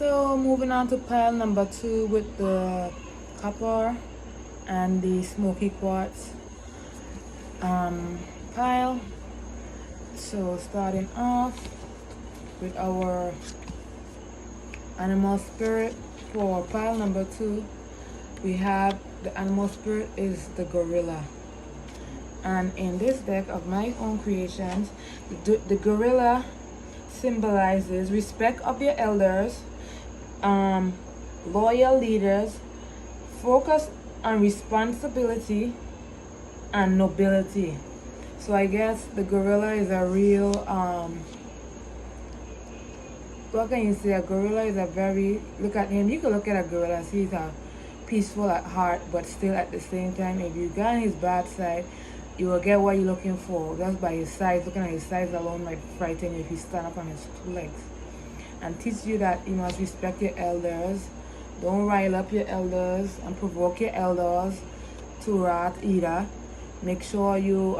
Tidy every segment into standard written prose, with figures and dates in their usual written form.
So moving on to pile number 2 with the copper and the smoky quartz pile. So starting off with our animal spirit for pile number 2, we have the animal spirit is the gorilla. And in this deck of my own creations, the gorilla symbolizes respect of your elders, loyal leaders, focus on responsibility, and nobility. So I guess the gorilla is a real what can you say? A gorilla is a very, look at him, you can look at a gorilla, see he's a peaceful at heart, but still at the same time, if you got on his bad side, you will get what you're looking for. Just by his size, looking at his size alone might frighten you if he stand up on his 2 legs. And teach you that you must respect your elders. Don't rile up your elders and provoke your elders to wrath either. Make sure you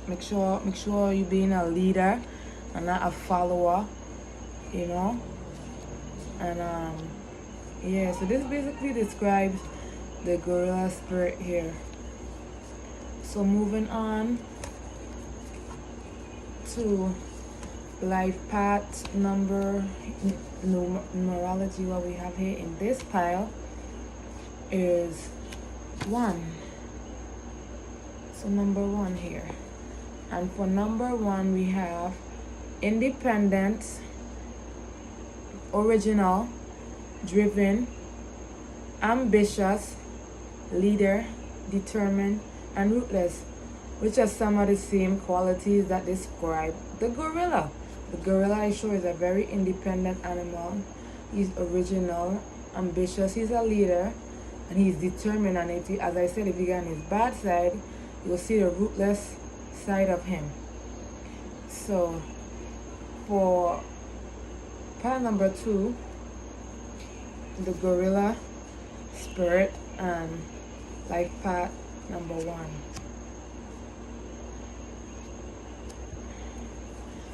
make sure you being a leader and not a follower, you know. And yeah, so this basically describes the gorilla spirit here. So moving on to life path number numerology, what we have here in this pile is 1. So number 1 here. And for number 1 we have independent, original, driven, ambitious, leader, determined, and ruthless, which are some of the same qualities that describe the gorilla. The gorilla I show is a very independent animal. He's original, ambitious, he's a leader, and he's determined. And if as I said, if you get on his bad side, you'll see the ruthless side of him. So for pile number 2, the gorilla spirit and life path number 1.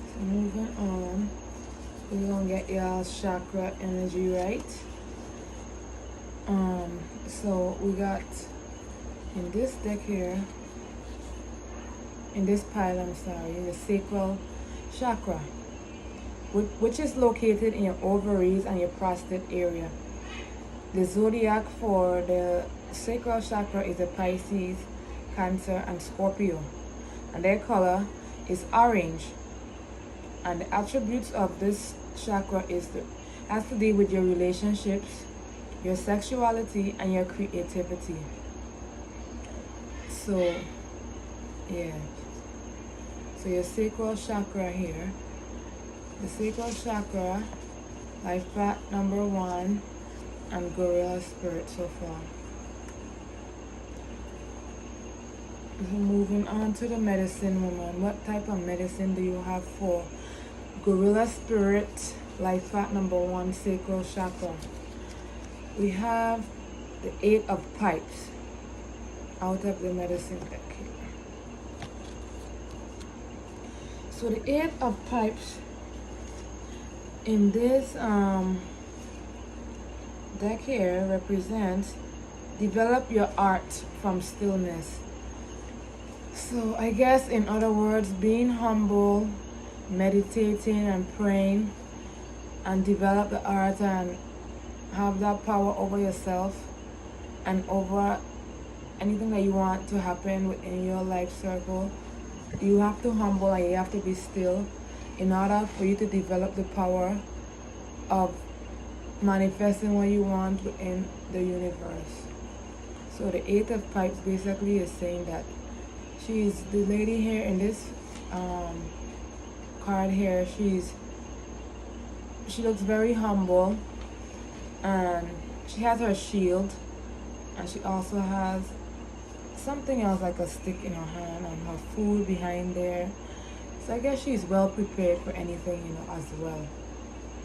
So moving on, we're gonna get y'all chakra energy right. So we got in this deck here, in this pile, I'm sorry, the sacral chakra, which is located in your ovaries and your prostate area. The zodiac for the sacral chakra is the Pisces, Cancer, and Scorpio, and their color is orange. And the attributes of this chakra has to do with your relationships, your sexuality, and your creativity. So yeah, so your sacral chakra here, the sacral chakra, life path number 1, and gorilla spirit so far. Moving on to the medicine woman. What type of medicine do you have for gorilla spirit, life path number 1, sacral chakra? We have the 8 of pipes out of the medicine deck here. So the 8 of pipes in this deck here represents develop your art from stillness. So I guess in other words, being humble, meditating and praying, and develop the art and have that power over yourself and over anything that you want to happen within your life circle. You have to humble and you have to be still in order for you to develop the power of manifesting what you want within the universe. So the 8 of pipes basically is saying that she's the lady here in this card here. She looks very humble, and she has her shield, and she also has something else like a stick in her hand and her food behind there. So I guess she's well prepared for anything, you know, as well.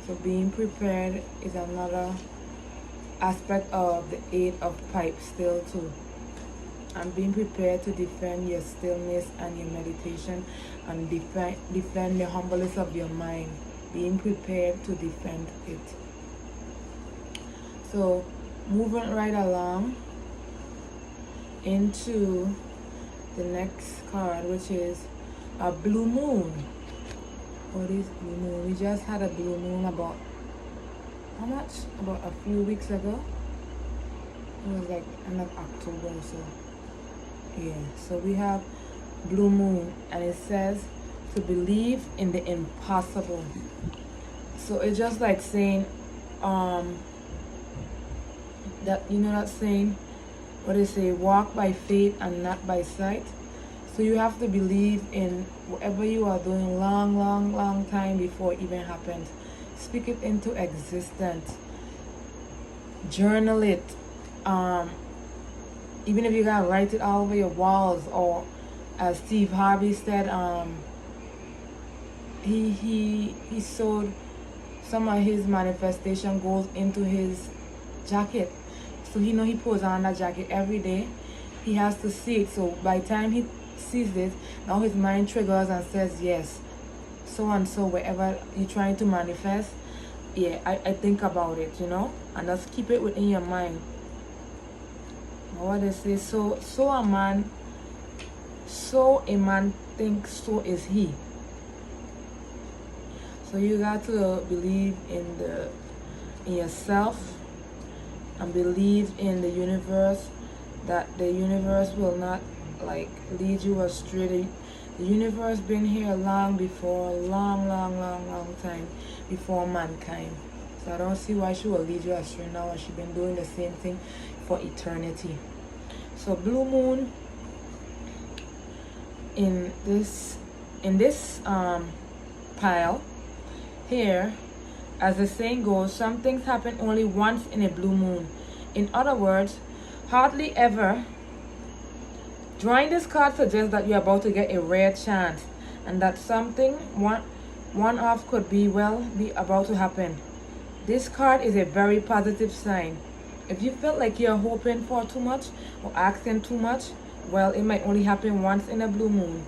So being prepared is another aspect of the 8 of pipes still too. And being prepared to defend your stillness and your meditation, and defend the humbleness of your mind. being prepared to defend it. So moving right along into the next card, which is a blue moon. What is blue moon? We just had a blue moon about how much? About a few weeks ago. It was like end of October or so. Yeah, so we have blue moon, and it says to believe in the impossible. So it's just like saying that, you know that saying, what they say, walk by faith and not by sight. So you have to believe in whatever you are doing long time before it even happens. Speak it into existence. Journal it. Even if you gotta write it all over your walls, or as Steve Harvey said, he sewed some of his manifestation goals into his jacket. So he puts on that jacket every day. He has to see it. So by the time he sees this, now his mind triggers and says, yes, so and so, wherever you're trying to manifest, yeah, I think about it, and just keep it within your mind. What they say, so a man thinks, so is he. So you got to believe in yourself, and believe in the universe, that the universe will not like lead you astray. The universe been here long before, long time before mankind. So I don't see why she will lead you astray now, and she's been doing the same thing for eternity. So blue moon in this pile here, as the saying goes, some things happen only once in a blue moon. In other words, hardly ever. Drawing this card suggests that you're about to get a rare chance, and that something one-off could be about to happen. This card is a very positive sign. If you felt like you're hoping for too much or asking too much, well, it might only happen once in a blue moon.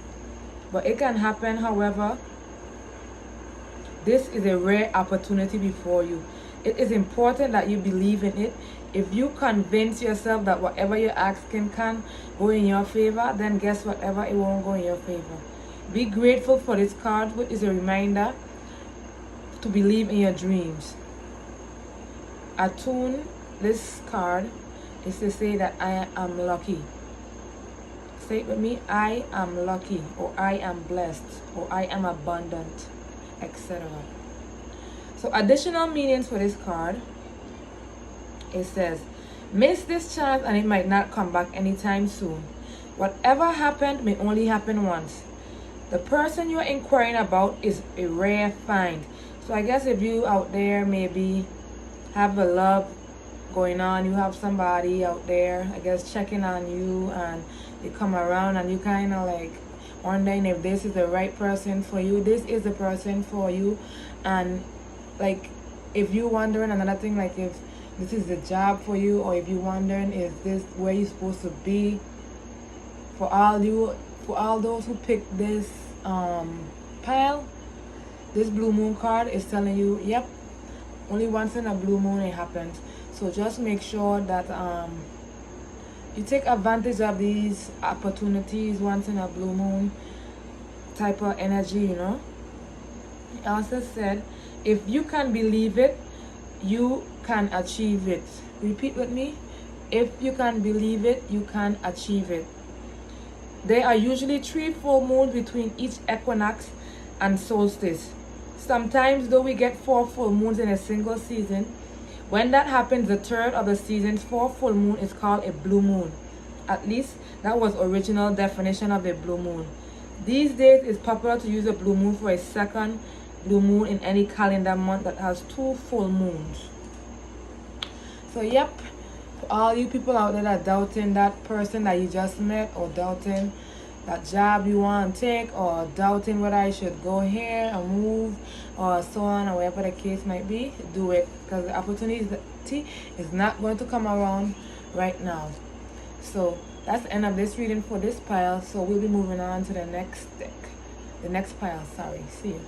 But it can happen, however. This is a rare opportunity before you. It is important that you believe in it. If you convince yourself that whatever you're asking can go in your favor, then guess whatever, it won't go in your favor. Be grateful for this card, which is a reminder to believe in your dreams. Attune this card is to say that I am lucky. Say it with me. I am lucky, or I am blessed, or I am abundant, etc. So additional meanings for this card. It says, miss this chance and it might not come back anytime soon. Whatever happened may only happen once. The person you're inquiring about is a rare find. So I guess if you out there maybe have a love going on, you have somebody out there, I guess, checking on you, and they come around and you kind of like wondering if this is the right person for you. This is the person for you. And like, if you're wondering, another thing, like if this is the job for you, or if you're wondering, is this where you're supposed to be? For all those who picked this pile, this blue moon card is telling you, yep, only once in a blue moon it happens. So just make sure that you take advantage of these opportunities once in a blue moon type of energy, It also said, if you can believe it, you can achieve it. Repeat with me. If you can believe it, you can achieve it. There are usually 3 full moons between each equinox and solstice. Sometimes, though, we get 4 full moons in a single season. When that happens, the third of the season's 4 full moon is called a blue moon. At least, that was original definition of a blue moon. These days, it's popular to use a blue moon for a second blue moon in any calendar month that has 2 full moons. So yep, for all you people out there that are doubting that person that you just met, or doubting that job you want to take, or doubting whether I should go here and move, or so on, or whatever the case might be, do it, because the opportunity is not going to come around right now. So that's the end of this reading for this pile. So we'll be moving on to the next deck, the next pile. Sorry, see you.